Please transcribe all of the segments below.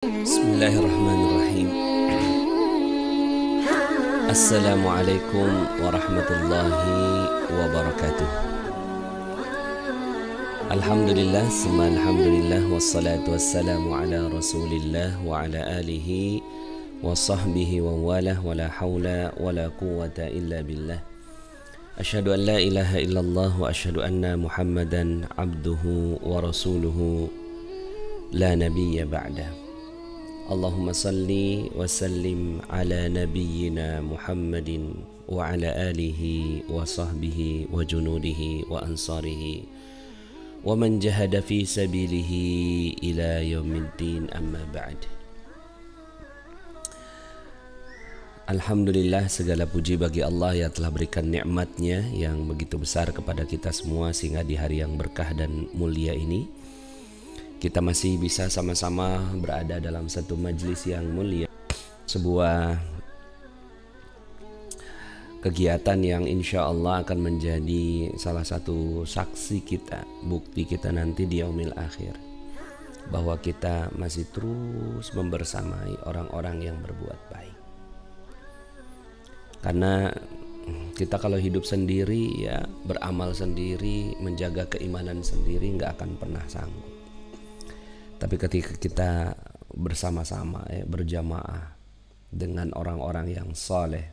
Bismillahirrahmanirrahim. Assalamualaikum warahmatullahi wabarakatuh. Alhamdulillah, summa alhamdulillah, wassalatu wassalamu ala rasulillah wa ala alihi wa sahbihi wa walah, wa la hawla wa la quwwata illa billah. Asyhadu an la ilaha illallah wa asyhadu anna muhammadan abduhu wa rasuluhu la nabiyya ba'dah. Allahumma salli wa sallim ala nabiyyina Muhammadin wa ala alihi wa sahbihi wa junudihi wa ansarihi wa man jahada fi sabilihi ila yaumiddin, amma ba'd. Alhamdulillah, segala puji bagi Allah yang telah berikan nikmatnya yang begitu besar kepada kita semua, sehingga di hari yang berkah dan mulia ini kita masih bisa sama-sama berada dalam satu majlis yang mulia, sebuah kegiatan yang insya Allah akan menjadi salah satu saksi kita, bukti kita nanti di yaumil akhir, bahwa kita masih terus membersamai orang-orang yang berbuat baik. Karena kita kalau hidup sendiri, ya beramal sendiri, menjaga keimanan sendiri, nggak akan pernah sanggup. Tapi ketika kita bersama-sama, berjamaah dengan orang-orang yang saleh,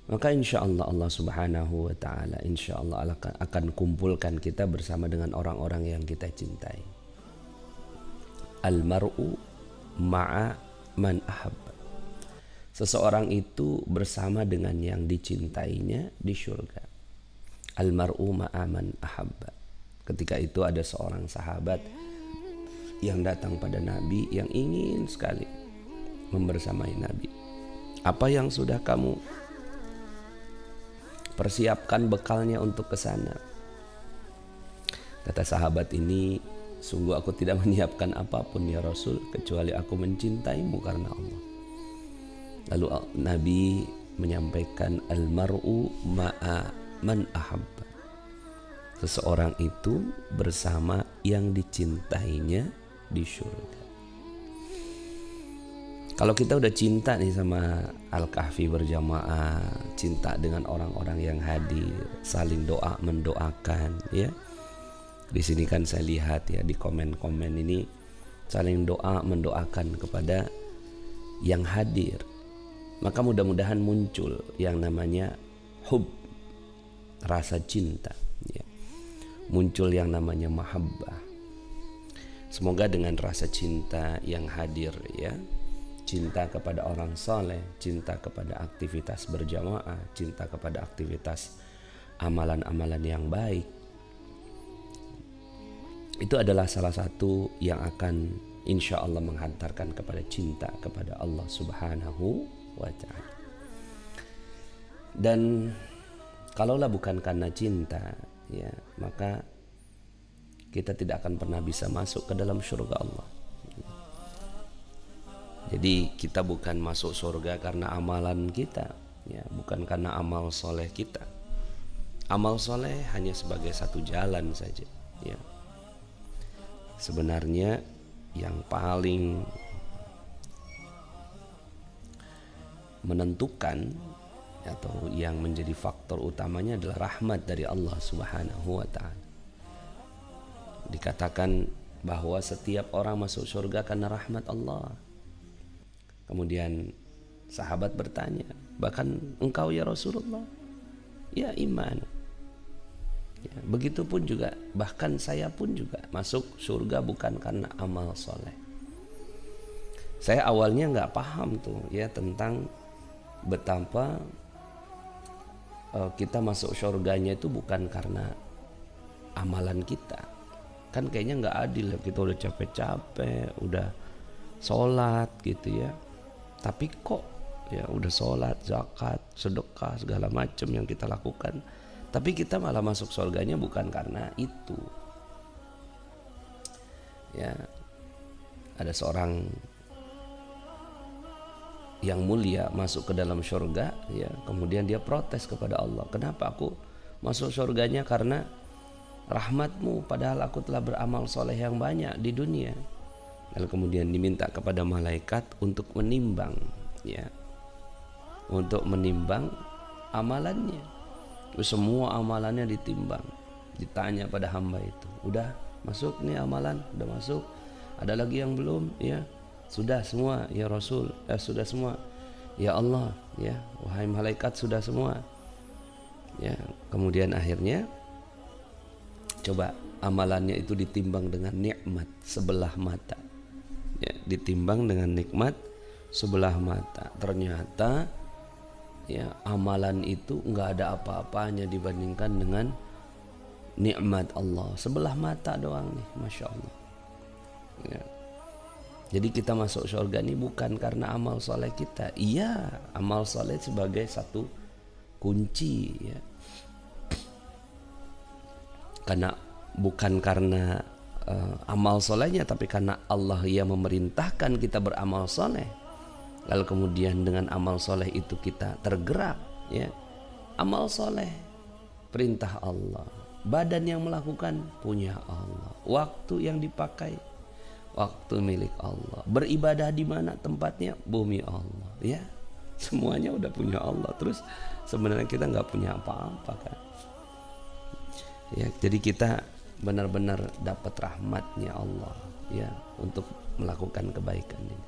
maka insya Allah Allah subhanahu wa ta'ala insya Allah akan kumpulkan kita bersama dengan orang-orang yang kita cintai. Al-mar'u ma'a man ahabba. Seseorang itu bersama dengan yang dicintainya di surga. Al-mar'u ma'a man ahabba. Ketika itu ada seorang sahabat yang datang pada Nabi, yang ingin sekali membersamai Nabi. Apa yang sudah kamu persiapkan bekalnya untuk ke sana? Kata sahabat ini, sungguh aku tidak menyiapkan apapun ya Rasul, kecuali aku mencintaimu karena Allah. Lalu Nabi menyampaikan, al-mar'u ma'a man ahabba. Seseorang itu bersama yang dicintainya di surga. Kalau kita udah cinta nih sama Al-Kahfi berjamaah, cinta dengan orang-orang yang hadir, saling doa mendoakan, ya. Di sini kan saya lihat ya di komen-komen ini saling doa mendoakan kepada yang hadir. Maka mudah-mudahan muncul yang namanya hub, rasa cinta, ya. Muncul yang namanya mahabbah. Semoga dengan rasa cinta yang hadir, ya, cinta kepada orang soleh, cinta kepada aktivitas berjamaah, cinta kepada aktivitas amalan-amalan yang baik, itu adalah salah satu yang akan insya Allah menghantarkan kepada cinta kepada Allah subhanahu wa ta'ala. Dan kalaulah bukan karena cinta, ya, maka kita tidak akan pernah bisa masuk ke dalam surga Allah. Jadi kita bukan masuk surga karena amalan kita, ya, bukan karena amal soleh kita. Amal soleh hanya sebagai satu jalan saja, ya. Sebenarnya yang paling menentukan atau yang menjadi faktor utamanya adalah rahmat dari Allah subhanahu wa ta'ala. Dikatakan bahwa setiap orang masuk surga karena rahmat Allah. Kemudian sahabat bertanya, bahkan engkau ya Rasulullah? Ya, iman. Ya, begitupun juga, bahkan saya pun juga masuk surga bukan karena amal soleh. Saya awalnya nggak paham tuh, ya, tentang betapa kita masuk surganya itu bukan karena amalan kita. Kan kayaknya nggak adil ya, kita udah capek-capek, udah sholat gitu ya, tapi kok ya udah sholat, zakat, sedekah, segala macam yang kita lakukan, tapi kita malah masuk surganya bukan karena itu. Ya, ada seorang yang mulia masuk ke dalam surga, ya, kemudian dia protes kepada Allah, kenapa aku masuk surganya karena rahmatmu, padahal aku telah beramal soleh yang banyak di dunia. Lalu kemudian diminta kepada malaikat untuk menimbang, ya, untuk menimbang amalannya. Semua amalannya ditimbang, ditanya pada hamba itu, udah masuk nih amalan, udah masuk, ada lagi yang belum, ya sudah semua ya Rasul, sudah semua ya Allah, ya wahai malaikat, sudah semua, ya. Kemudian akhirnya coba amalannya itu ditimbang dengan nikmat sebelah mata, ya, ditimbang dengan nikmat sebelah mata. Ternyata ya amalan itu nggak ada apa-apanya dibandingkan dengan nikmat Allah. Sebelah mata doang nih, masya Allah, ya. Jadi kita masuk surga ini bukan karena amal soleh kita. Iya, amal soleh sebagai satu kunci, ya. Bukan karena amal solehnya, tapi karena Allah yang memerintahkan kita beramal soleh. Lalu kemudian dengan amal soleh itu kita tergerak, ya. Amal soleh perintah Allah, badan yang melakukan punya Allah, waktu yang dipakai waktu milik Allah, beribadah di mana tempatnya bumi Allah, ya. Semuanya udah punya Allah. Terus sebenarnya kita nggak punya apa-apa kan, ya. Jadi kita benar-benar dapat rahmatnya Allah, ya, untuk melakukan kebaikan ini.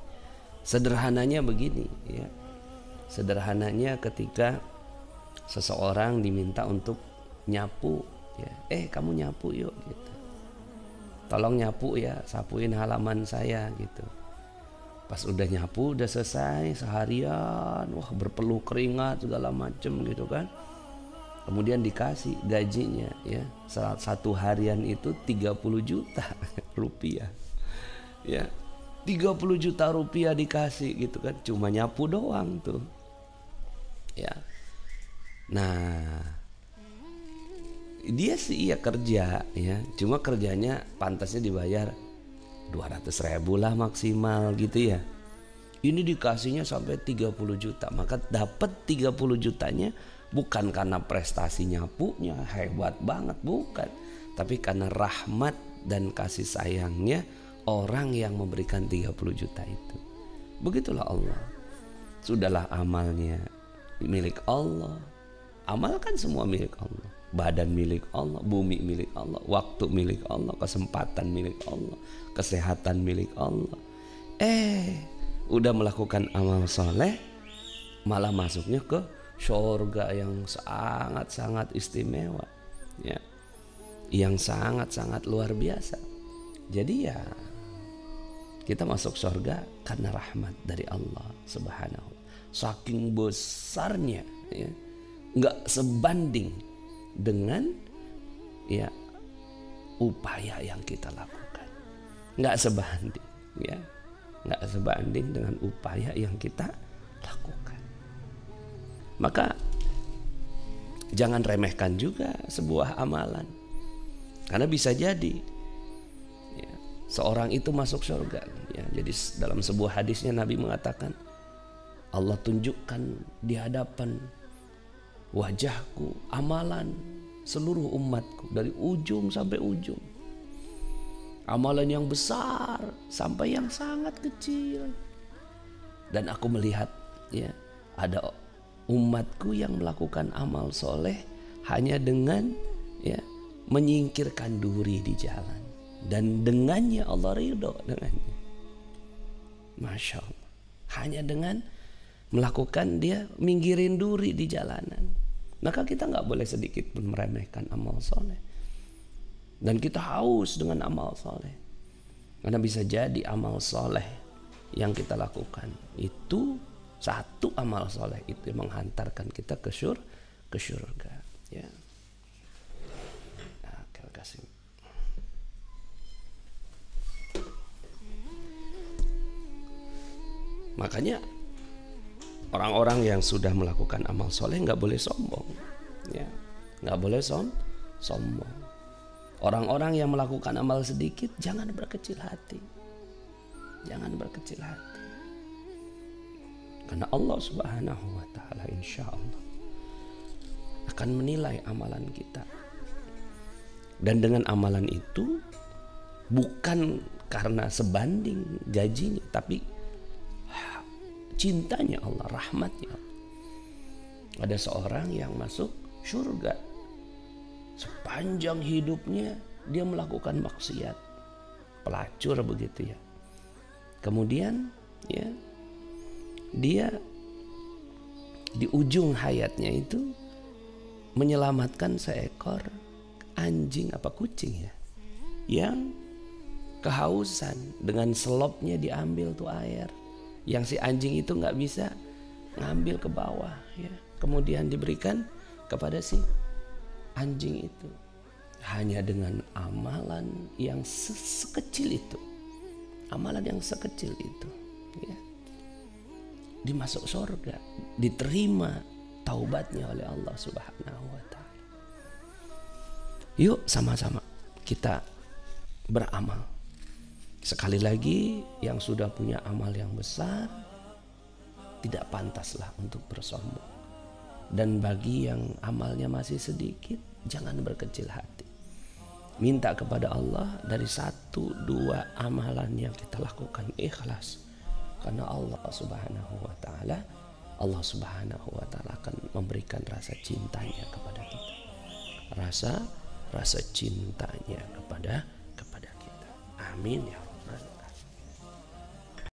Sederhananya begini, ya. Sederhananya ketika seseorang diminta untuk nyapu, ya, kamu nyapu yuk, gitu. Tolong nyapu ya, sapuin halaman saya, gitu. Pas udah nyapu, udah selesai seharian, wah berpeluh keringat segala macem gitu kan. Kemudian dikasih gajinya, ya, satu harian itu 30 juta rupiah, ya. 30 juta rupiah dikasih gitu kan, cuma nyapu doang tuh, ya. Nah, dia sih iya kerja, ya, cuma kerjanya pantasnya dibayar 200.000 lah maksimal gitu, ya. Ini dikasihnya sampai 30 juta. Maka dapat 30 jutanya bukan karena prestasi nyapunya hebat banget, bukan, tapi karena rahmat dan kasih sayangnya orang yang memberikan 30 juta itu. Begitulah Allah. Sudahlah amalnya milik Allah. Amal kan semua milik Allah. Badan milik Allah, bumi milik Allah, waktu milik Allah, kesempatan milik Allah, kesehatan milik Allah. Udah melakukan amal soleh, malah masuknya ke surga yang sangat-sangat istimewa, ya, yang sangat-sangat luar biasa. Jadi ya kita masuk surga karena rahmat dari Allah Subhanahu. Saking besarnya, ya, nggak sebanding dengan, ya, upaya yang kita lakukan. Nggak sebanding, ya, nggak sebanding dengan upaya yang kita lakukan. Maka jangan remehkan juga sebuah amalan, karena bisa jadi, ya, seorang itu masuk surga, ya. Jadi dalam sebuah hadisnya Nabi mengatakan, Allah tunjukkan di hadapan wajahku amalan seluruh umatku dari ujung sampai ujung, amalan yang besar sampai yang sangat kecil, dan aku melihat, ya, ada umatku yang melakukan amal soleh hanya dengan, ya, menyingkirkan duri di jalan, dan dengannya Allah ridho dengannya. Masya Allah. Hanya dengan melakukan, dia minggirin duri di jalanan. Maka kita nggak boleh sedikit pun meremehkan amal soleh, dan kita haus dengan amal soleh, karena bisa jadi amal soleh yang kita lakukan itu, satu amal soleh itu yang menghantarkan kita ke surga, ya. Nah, kasih. Makanya orang-orang yang sudah melakukan amal soleh nggak boleh sombong, ya, nggak boleh sombong. Orang-orang yang melakukan amal sedikit jangan berkecil hati, jangan berkecil hati. Karena Allah Subhanahu wa ta'ala insya Allah akan menilai amalan kita. Dan dengan amalan itu bukan karena sebanding gajinya, tapi cintanya Allah, rahmatnya Allah. Ada seorang yang masuk surga, sepanjang hidupnya dia melakukan maksiat, pelacur begitu ya. Kemudian ya, dia di ujung hayatnya itu menyelamatkan seekor anjing apa kucing ya, yang kehausan. Dengan selopnya diambil tuh air, yang si anjing itu nggak bisa ngambil ke bawah ya. Kemudian diberikan kepada si anjing itu, hanya dengan amalan yang sekecil itu, amalan yang sekecil itu ya, dimasuk surga, diterima taubatnya oleh Allah Subhanahu wa Ta'ala. Yuk sama-sama kita beramal. Sekali lagi, yang sudah punya amal yang besar tidak pantaslah untuk bersombong. Dan bagi yang amalnya masih sedikit, jangan berkecil hati. Minta kepada Allah dari 1-2 amalan yang kita lakukan ikhlas, karena Allah Subhanahu wa Ta'ala, Allah Subhanahu wa Ta'ala akan memberikan rasa cintanya kepada kita. Rasa cintanya kepada kita. Amin ya.